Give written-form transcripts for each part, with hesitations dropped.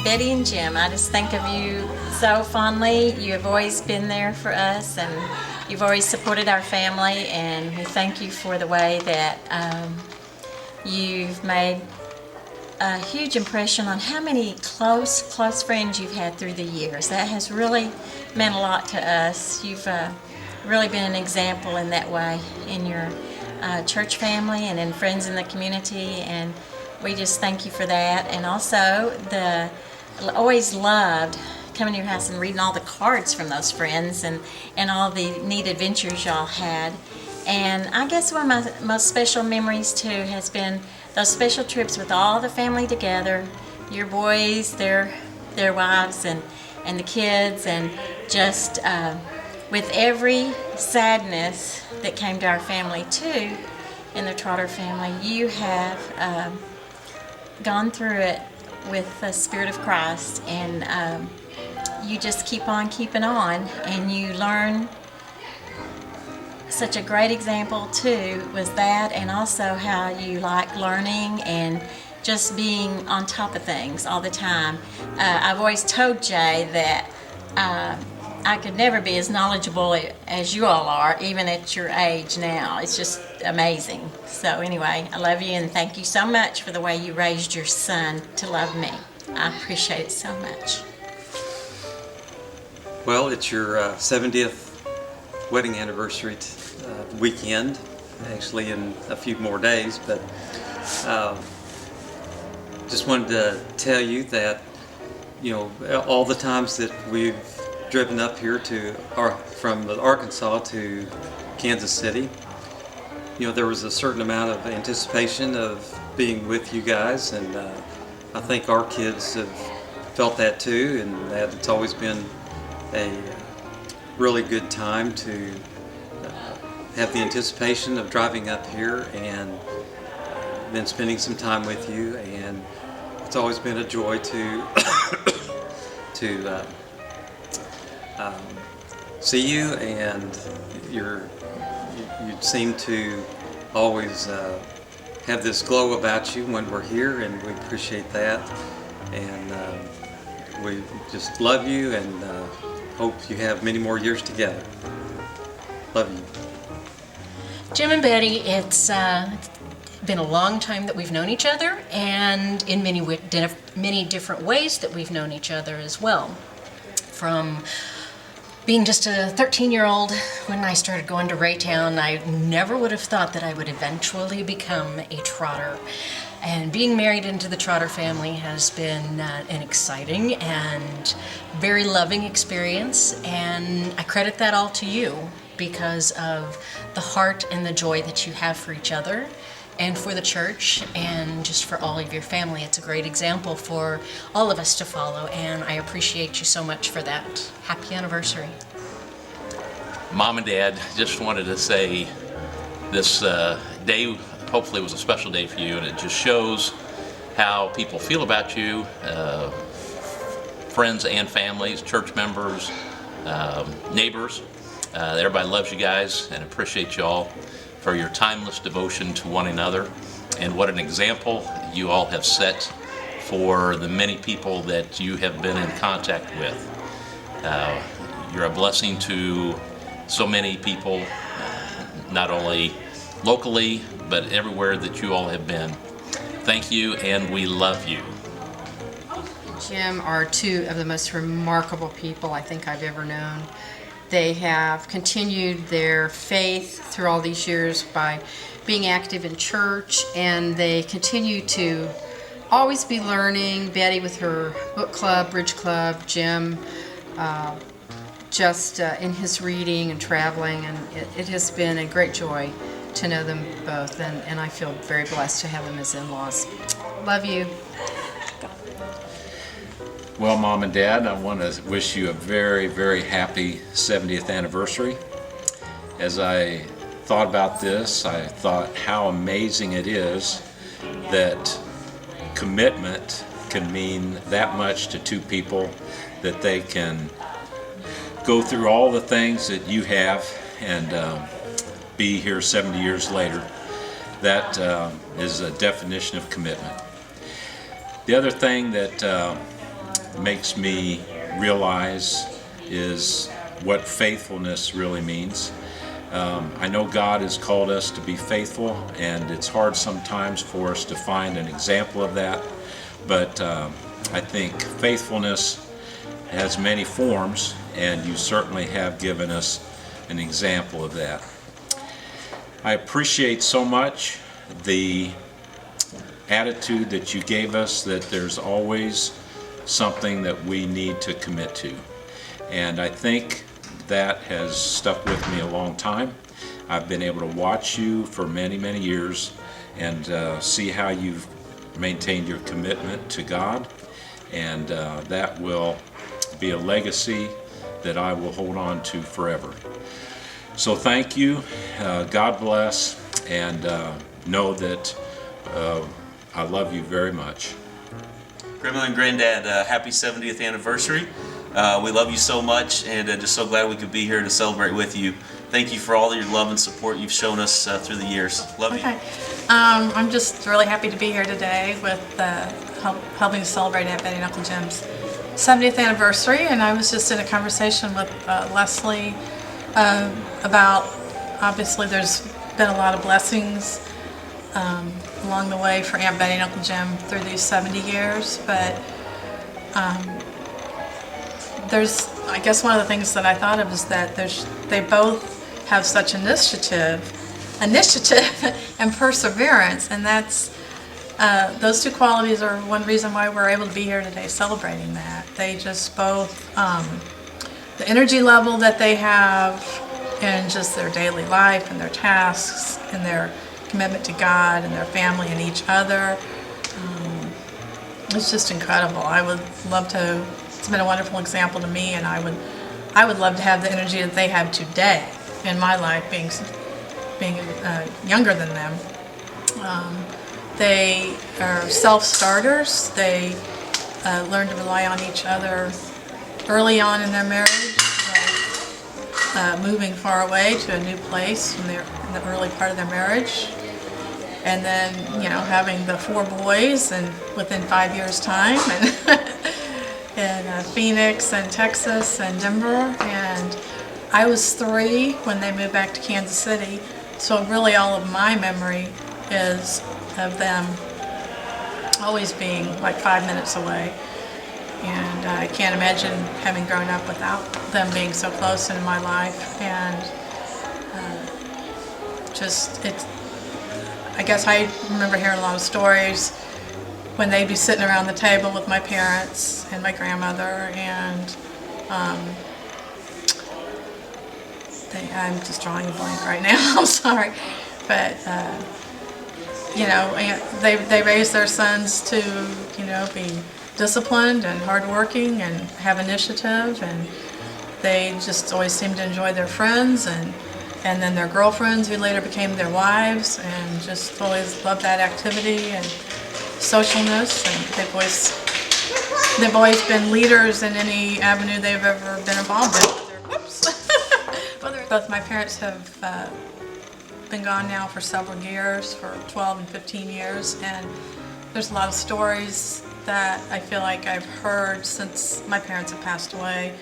Betty and Jim, I just think of you so fondly. You have always been there for us, and you've always supported our family, and we thank you for the way that you've made a huge impression on how many close friends you've had through the years. That has really meant a lot to us. You've really been an example in that way in your church family and in friends in the community, and we just thank you for that. And also, always loved coming to your house and reading all the cards from those friends and all the neat adventures y'all had. And I guess one of my most special memories too has been those special trips with all the family together, your boys, their wives, and the kids, and just with every sadness that came to our family too, in the Trotter family, you have gone through it with the Spirit of Christ, and you just keep on keeping on, and you learn. Such a great example too was that, and also how you like learning and just being on top of things all the time. I've always told Jay that I could never be as knowledgeable as you all are, even at your age now. It's just amazing. So anyway, I love you, and thank you so much for the way you raised your son to love me. I appreciate it so much. Well, it's your 70th wedding anniversary weekend, actually in a few more days, but just wanted to tell you that, you know, all the times that we've driven up here from Arkansas to Kansas City, you know, there was a certain amount of anticipation of being with you guys, and I think our kids have felt that too, and that it's always been a really good time to have the anticipation of driving up here and then spending some time with you, and it's always been a joy to see you, and you seem to always have this glow about you when we're here, and we appreciate that, and we just love you, and hope you have many more years together. Love you. Jim and Betty, it's been a long time that we've known each other, and in many different ways that we've known each other as well. From being just a 13-year-old when I started going to Raytown, I never would have thought that I would eventually become a Trotter. And being married into the Trotter family has been an exciting and very loving experience, and I credit that all to you because of the heart and the joy that you have for each other and for the church and just for all of your family. It's a great example for all of us to follow, and I appreciate you so much for that. Happy anniversary. Mom and Dad, just wanted to say this day hopefully was a special day for you, and it just shows how people feel about you, friends and families, church members, neighbors. Everybody loves you guys and appreciates you all for your timeless devotion to one another, and what an example you all have set for the many people that you have been in contact with. You're a blessing to so many people, not only locally, but everywhere that you all have been. Thank you, and we love you. Jim are two of the most remarkable people I think I've ever known. They have continued their faith through all these years by being active in church, and they continue to always be learning. Betty with her book club, bridge club, Jim just in his reading and traveling, and it has been a great joy to know them both, and I feel very blessed to have them as in-laws. Love you. Well, Mom and Dad, I want to wish you a very, very happy 70th anniversary. As I thought about this, I thought how amazing it is that commitment can mean that much to two people, that they can go through all the things that you have and be here 70 years later. That is a definition of commitment. The other thing that makes me realize is what faithfulness really means. I know God has called us to be faithful, and it's hard sometimes for us to find an example of that, but I think faithfulness has many forms, and you certainly have given us an example of that. I appreciate so much the attitude that you gave us, that there's always something that we need to commit to. And I think that has stuck with me a long time. I've been able to watch you for many, many years and see how you've maintained your commitment to God, and that will be a legacy that I will hold on to forever. So thank you, God bless, and know that I love you very much. Grandma and Granddad, happy 70th anniversary. We love you so much, and just so glad we could be here to celebrate with you. Thank you for all your love and support you've shown us through the years. Love you. Okay. I'm just really happy to be here today with helping to celebrate Aunt Betty and Uncle Jim's 70th anniversary, and I was just in a conversation with Leslie about, obviously there's been a lot of blessings along the way for Aunt Betty and Uncle Jim through these 70 years, but I guess one of the things that I thought of is that they both have such initiative and perseverance, and that's those two qualities are one reason why we're able to be here today celebrating that. They just both, the energy level that they have in just their daily life and their tasks and their commitment to God and their family and each other, it's just incredible. I would love to, it's been a wonderful example to me, and I would love to have the energy that they have today in my life, being younger than them. They are self-starters. They learn to rely on each other early on in their marriage, moving far away to a new place in the early part of their marriage. And then, having the 4 boys and within 5 years' time, and Phoenix and Texas and Denver. And I was 3 when they moved back to Kansas City. So really all of my memory is of them always being like 5 minutes away. And I can't imagine having grown up without them being so close in my life. And I guess I remember hearing a lot of stories when they'd be sitting around the table with my parents and my grandmother, and I'm just drawing a blank right now, I'm sorry. But, they raised their sons to, be disciplined and hardworking and have initiative, and they just always seemed to enjoy their friends and then their girlfriends, who later became their wives, and just always loved that activity and socialness. And they've always been leaders in any avenue they've ever been involved in. Both my parents have been gone now for several years, for 12 and 15 years, and there's a lot of stories that I feel like I've heard since my parents have passed away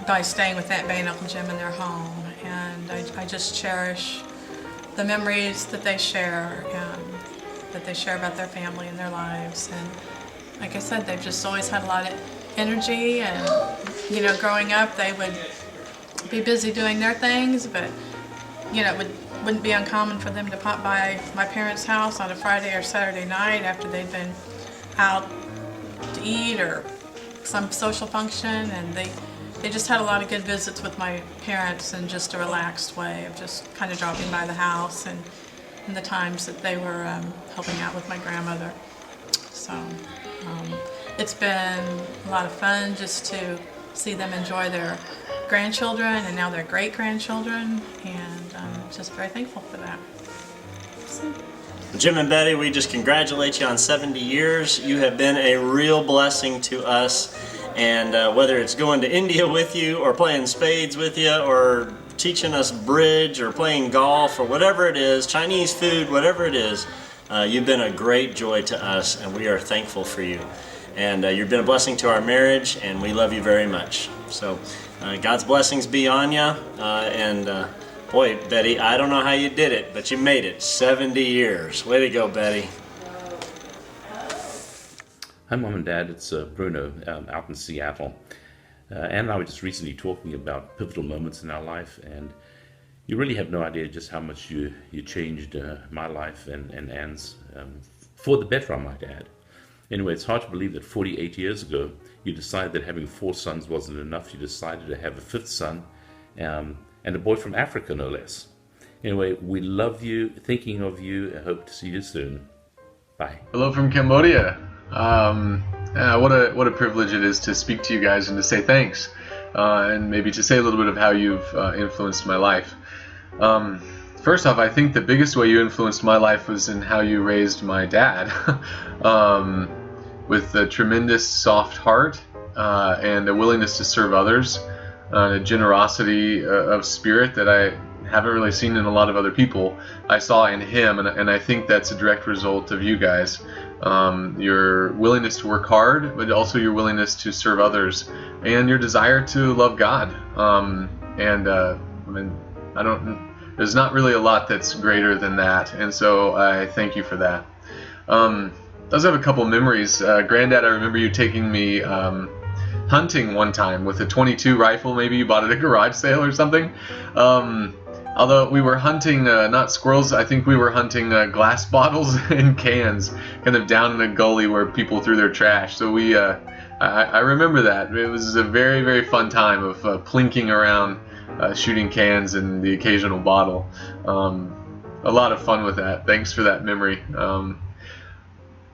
by staying with Aunt Betty and Uncle Jim in their home. And I just cherish the memories that they share, about their family and their lives. And like I said, they've just always had a lot of energy, and growing up they would be busy doing their things, but it wouldn't be uncommon for them to pop by my parents' house on a Friday or Saturday night after they'd been out to eat or some social function, and they just had a lot of good visits with my parents in just a relaxed way of just kind of dropping by the house, and in the times that they were helping out with my grandmother. So it's been a lot of fun just to see them enjoy their grandchildren and now their great-grandchildren, and I'm just very thankful for that. Jim and Betty, we just congratulate you on 70 years. You have been a real blessing to us, and whether it's going to India with you or playing spades with you or teaching us bridge or playing golf or whatever it is, Chinese food, whatever it is, you've been a great joy to us, and we are thankful for you. and you've been a blessing to our marriage, and we love you very much. So God's blessings be on you, and boy, Betty, I don't know how you did it, but you made it. 70 years. Way to go, Betty. Hi, Mom and Dad. It's Bruno out in Seattle. Ann and I were just recently talking about pivotal moments in our life, and you really have no idea just how much you changed my life and Ann's for the better, I might add. Anyway, it's hard to believe that 48 years ago you decided that having 4 sons wasn't enough. You decided to have a 5th son, and a boy from Africa, no less. Anyway, we love you, thinking of you, I hope to see you soon. Bye. Hello from Cambodia. What a privilege it is to speak to you guys and to say thanks, and maybe to say a little bit of how you've influenced my life. First off, I think the biggest way you influenced my life was in how you raised my dad, with a tremendous soft heart and a willingness to serve others, a generosity of spirit that I haven't really seen in a lot of other people. I saw in him, and I think that's a direct result of you guys. Your willingness to work hard, but also your willingness to serve others, and your desire to love God. There's not really a lot that's greater than that, and so I thank you for that. I also have a couple memories. Granddad, I remember you taking me hunting one time with a .22 rifle. Maybe you bought it at a garage sale or something. Although we were hunting not squirrels, I think we were hunting glass bottles and cans, kind of down in a gully where people threw their trash. So I remember that. It was a very, very fun time of plinking around, shooting cans and the occasional bottle. A lot of fun with that. Thanks for that memory.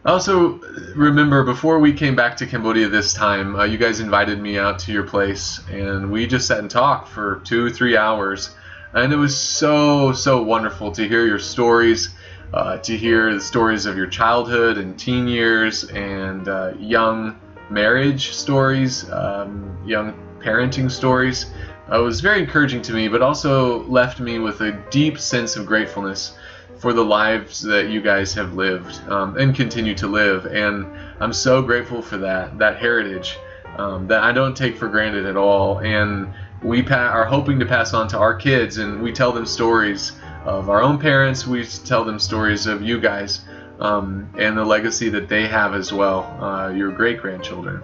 I also remember before we came back to Cambodia this time, you guys invited me out to your place, and we just sat and talked for 2-3 hours. And it was so, so wonderful to hear your stories, to hear the stories of your childhood and teen years and young marriage stories, young parenting stories. It was very encouraging to me, but also left me with a deep sense of gratefulness for the lives that you guys have lived and continue to live. And I'm so grateful for that heritage that I don't take for granted at all. And we are hoping to pass on to our kids, and we tell them stories of our own parents. We tell them stories of you guys and the legacy that they have as well, your great-grandchildren.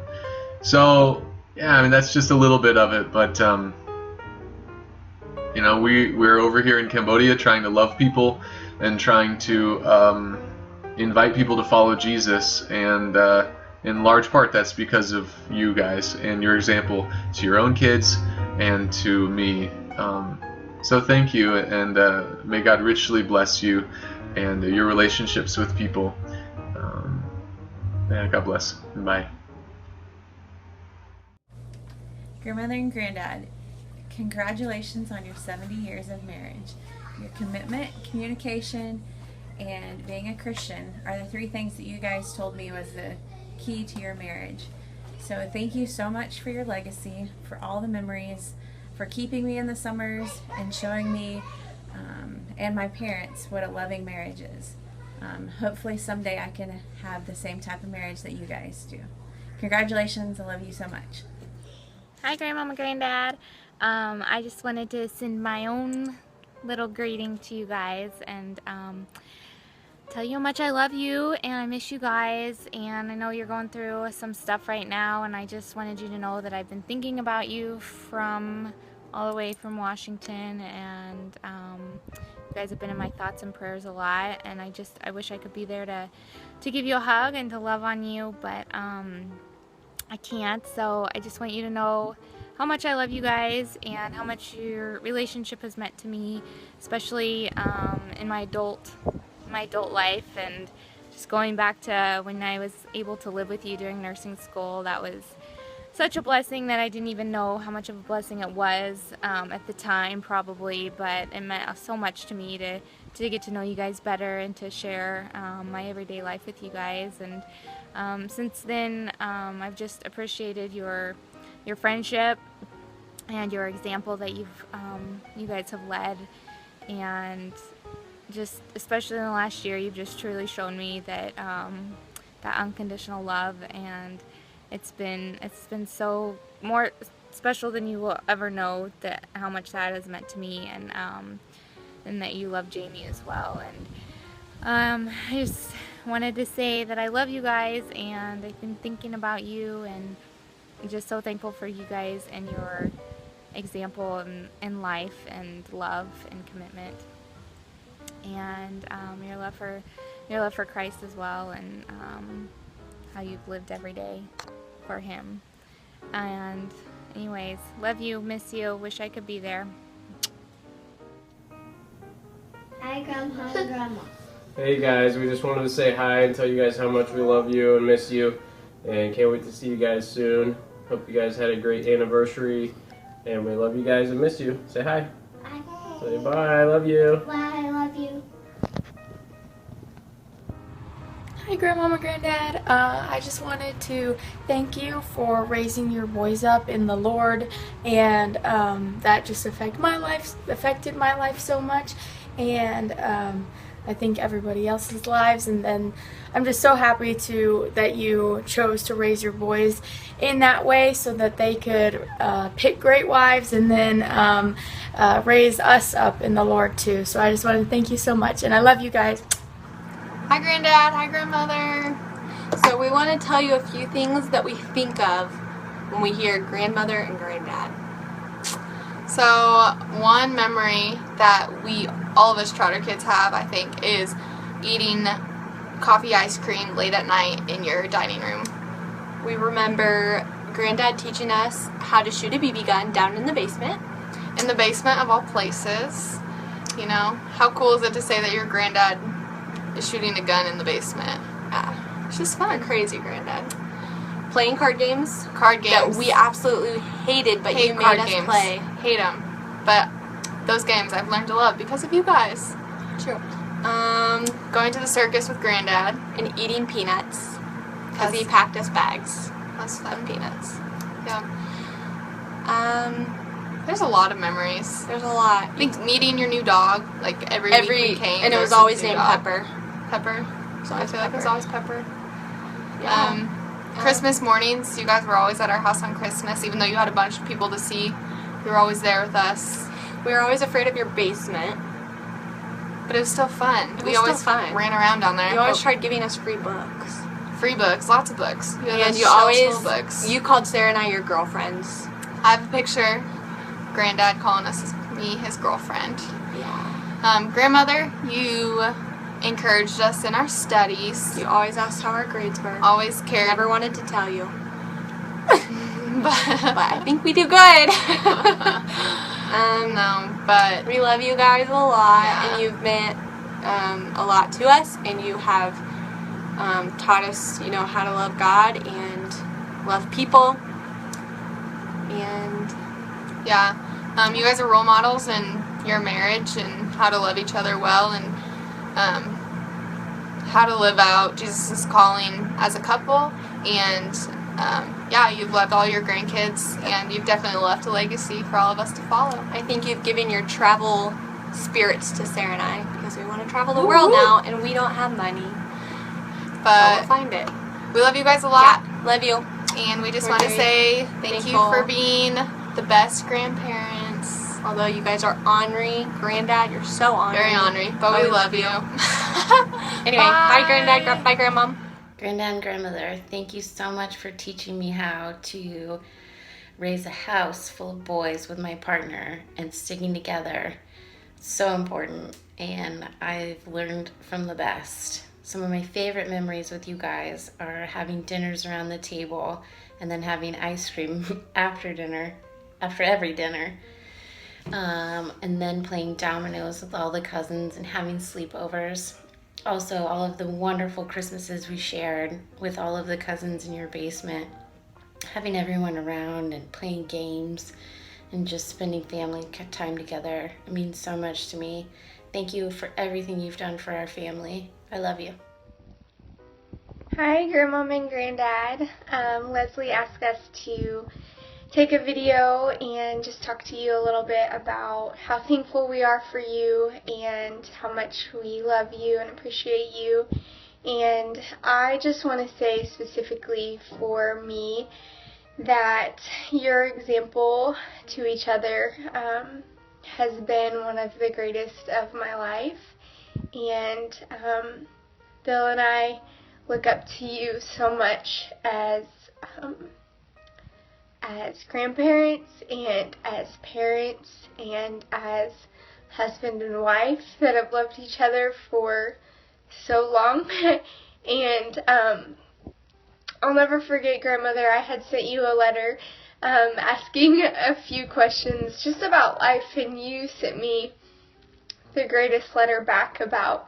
So, yeah, I mean, that's just a little bit of it, but we're over here in Cambodia trying to love people and trying to invite people to follow Jesus, and in large part that's because of you guys and your example to your own kids and to me. So thank you, and may God richly bless you and your relationships with people. God bless. Bye. Grandmother and Granddad, congratulations on your 70 years of marriage. Your commitment, communication, and being a Christian are the 3 things that you guys told me was the key to your marriage. So thank you so much for your legacy, for all the memories, for keeping me in the summers and showing me and my parents what a loving marriage is. Hopefully someday I can have the same type of marriage that you guys do. Congratulations, I love you so much. Hi Grandmama, Granddad. I just wanted to send my own little greeting to you guys and tell you how much I love you and I miss you guys, and I know you're going through some stuff right now, and I just wanted you to know that I've been thinking about you from all the way from Washington, and you guys have been in my thoughts and prayers a lot, and I wish I could be there to give you a hug and to love on you, but I can't. So I just want you to know how much I love you guys and how much your relationship has meant to me, especially in my adult life, and just going back to when I was able to live with you during nursing school. That was such a blessing that I didn't even know how much of a blessing it was at the time, probably, but it meant so much to me to get to know you guys better and to share my everyday life with you guys. And since then, I've just appreciated your friendship and your example that you guys have led, and just especially in the last year, you've just truly shown me that that unconditional love, and it's been so more special than you will ever know, that how much that has meant to me, and that you love Jamie as well. And I just wanted to say that I love you guys, and I've been thinking about you, and I'm just so thankful for you guys and your example in life and love and commitment, and your love for Christ as well, and how you've lived every day for Him. And anyways, love you, miss you, wish I could be there. Hi, Grandma and Grandma. Hey guys, we just wanted to say hi and tell you guys how much we love you and miss you, and can't wait to see you guys soon. Hope you guys had a great anniversary, and we love you guys and miss you. Say hi. Bye. Say bye, I love you. Bye, I love you. Hi Grandmama and Granddad. I just wanted to thank you for raising your boys up in the Lord, and that just affected my life so much, and I think everybody else's lives. And then I'm just so happy that you chose to raise your boys in that way so that they could pick great wives and then raise us up in the Lord too. So I just wanted to thank you so much, and I love you guys. Hi Granddad, hi Grandmother. So we want to tell you a few things that we think of when we hear grandmother and granddad. So one memory that all of us Trotter kids have, I think, is eating coffee ice cream late at night in your dining room. We remember Granddad teaching us how to shoot a BB gun down in the basement. In the basement of all places. You know, how cool is it to say that your granddad is shooting a gun in the basement? Yeah, it's just fun. Crazy Granddad. Playing card games. That we absolutely hated, but you made us play. Hate them. But those games I've learned to love because of you guys. True. Going to the circus with Granddad. And eating peanuts. Because he packed us bags. That's fun. Of peanuts. Yeah. There's a lot of memories. There's a lot. I think meeting your new dog, like every week we came. And it was always named Pepper. Pepper? So I feel like it was always Pepper. Yeah. Christmas mornings, you guys were always at our house on Christmas, even though you had a bunch of people to see. You were always there with us. We were always afraid of your basement. But it was still fun. We always ran around down there. You always tried giving us free books. Free books, lots of books. And you always, you called Sarah and I your girlfriends. I have a picture, Granddad calling me his girlfriend. Yeah. Grandmother, you encouraged us in our studies. You always asked how our grades were. Always cared. Never wanted to tell you. but I think we do good. No, but we love you guys a lot, yeah. And you've meant a lot to us, and you have taught us, how to love God and love people. And yeah, you guys are role models in your marriage and how to love each other well, and how to live out Jesus' calling as a couple. And yeah, you've loved all your grandkids, and you've definitely left a legacy for all of us to follow. I think you've given your travel spirits to Sarah and I, because we want to travel the world now, and we don't have money. But we'll find it. We love you guys a lot. Yeah, love you. And we just want to say thank you for being the best grandparents. Although you guys are ornery. Granddad, you're so ornery. Very ornery, but we love you. Anyway, bye Granddad, bye Grandmom. Granddad and Grandmother, thank you so much for teaching me how to raise a house full of boys with my partner and sticking together. So important, and I've learned from the best. Some of my favorite memories with you guys are having dinners around the table and then having ice cream after every dinner. And then playing dominoes with all the cousins and having sleepovers. Also, all of the wonderful Christmases we shared with all of the cousins in your basement. Having everyone around and playing games and just spending family time together. It means so much to me. Thank you for everything you've done for our family. I love you. Hi, Grandmom and Granddad. Leslie asked us to take a video and just talk to you a little bit about how thankful we are for you and how much we love you and appreciate you. And I just want to say specifically for me that your example to each other has been one of the greatest of my life. And Bill and I look up to you so much as grandparents and as parents and as husband and wife that have loved each other for so long. And I'll never forget, Grandmother, I had sent you a letter asking a few questions just about life, and you sent me the greatest letter back about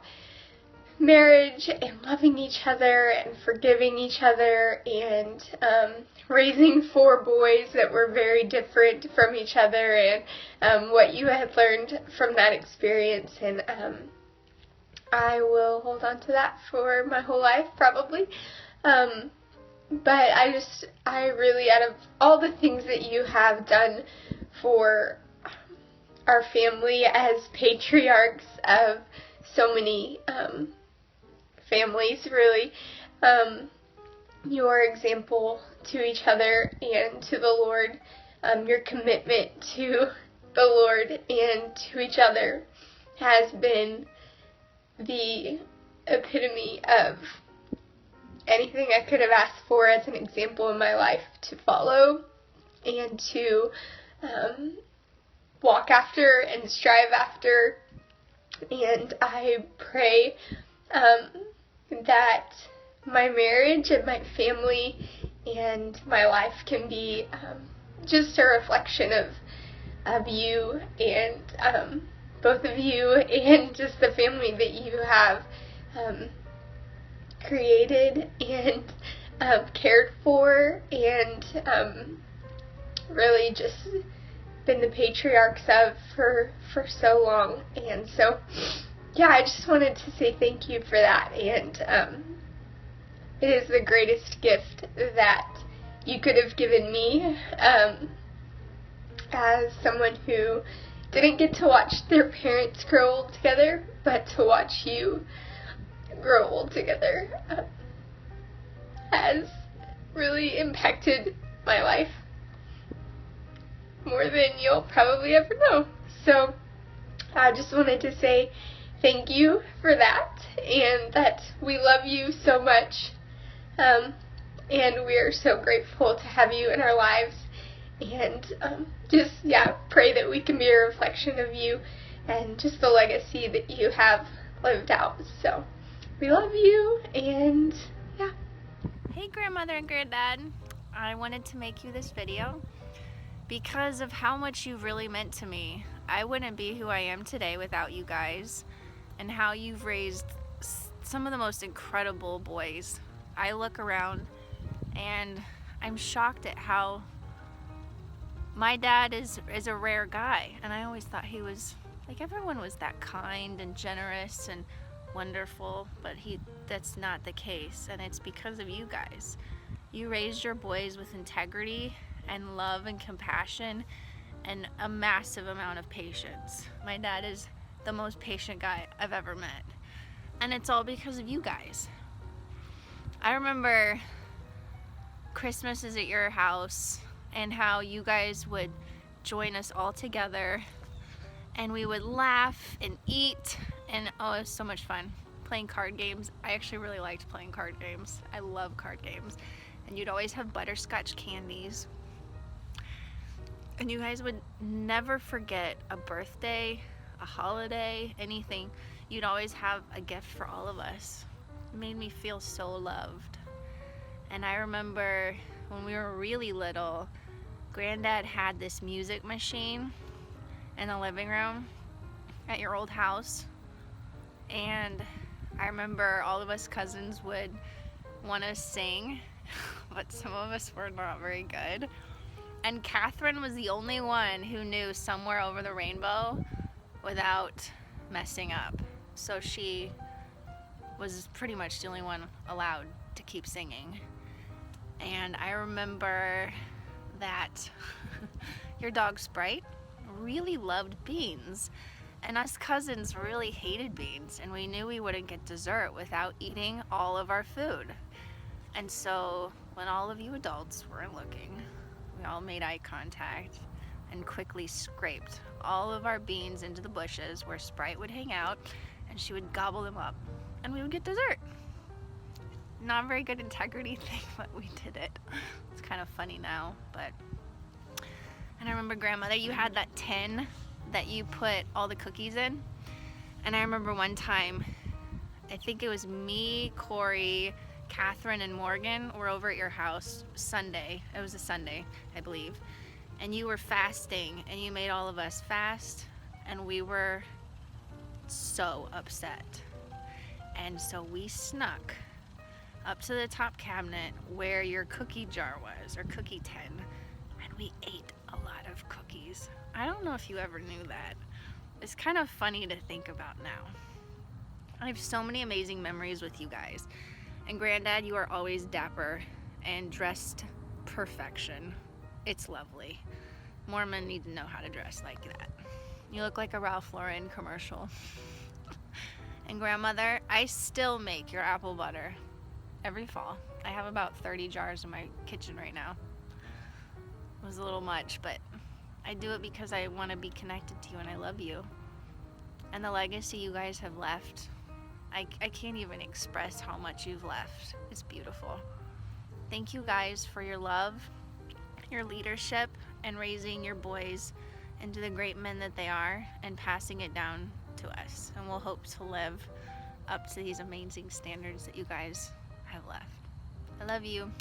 marriage and loving each other and forgiving each other and raising 4 boys that were very different from each other, and what you had learned from that experience. And I will hold on to that for my whole life, probably. But I really, out of all the things that you have done for our family as patriarchs of so many families, really, your example to each other and to the Lord, your commitment to the Lord and to each other has been the epitome of anything I could have asked for as an example in my life to follow and to walk after and strive after. And I pray that my marriage and my family and my life can be just a reflection of you and both of you and just the family that you have created and cared for and really just been the patriarchs of for so long. And so, yeah, I just wanted to say thank you for that. And it is the greatest gift that you could have given me as someone who didn't get to watch their parents grow old together, but to watch you grow old together has really impacted my life more than you'll probably ever know. So I just wanted to say thank you for that, and that we love you so much, and we are so grateful to have you in our lives, and just, pray that we can be a reflection of you and just the legacy that you have lived out. So we love you, and yeah. Hey Grandmother and Granddad, I wanted to make you this video because of how much you really meant to me. I wouldn't be who I am today without you guys, and how you've raised some of the most incredible boys. I look around and I'm shocked at how my dad is a rare guy, and I always thought he was, like, everyone was that kind and generous and wonderful, but that's not the case, and it's because of you guys. You raised your boys with integrity and love and compassion and a massive amount of patience. My dad is the most patient guy I've ever met, and it's all because of you guys. I remember Christmases at your house and how you guys would join us all together and we would laugh and eat, and oh, it was so much fun playing card games. I actually really liked playing card games. I love card games. And you'd always have butterscotch candies, and you guys would never forget a birthday, a holiday, anything. You'd always have a gift for all of us. It made me feel so loved. And I remember when we were really little, Granddad had this music machine in the living room at your old house, and I remember all of us cousins would want to sing, but some of us were not very good. And Catherine was the only one who knew Somewhere Over the Rainbow without messing up. So she was pretty much the only one allowed to keep singing. And I remember that your dog Sprite really loved beans. And us cousins really hated beans, and we knew we wouldn't get dessert without eating all of our food. And so when all of you adults weren't looking, we all made eye contact and quickly scraped all of our beans into the bushes where Sprite would hang out, and she would gobble them up, and we would get dessert. Not a very good integrity thing, but we did it. It's kind of funny now, but... And I remember, Grandmother, you had that tin that you put all the cookies in. And I remember one time, I think it was me, Corey, Catherine, and Morgan were over at your house Sunday. It was a Sunday, I believe. And you were fasting, and you made all of us fast, and we were so upset. And so we snuck up to the top cabinet where your cookie jar was, or cookie tin, and we ate a lot of cookies. I don't know if you ever knew that. It's kind of funny to think about now. I have so many amazing memories with you guys. And Granddad, you are always dapper and dressed perfection. It's lovely. More men need to know how to dress like that. You look like a Ralph Lauren commercial. And Grandmother, I still make your apple butter every fall. I have about 30 jars in my kitchen right now. It was a little much, but I do it because I want to be connected to you and I love you. And the legacy you guys have left, I can't even express how much you've left. It's beautiful. Thank you guys for your love, your leadership, and raising your boys into the great men that they are and passing it down to us. And we'll hope to live up to these amazing standards that you guys have left. I love you.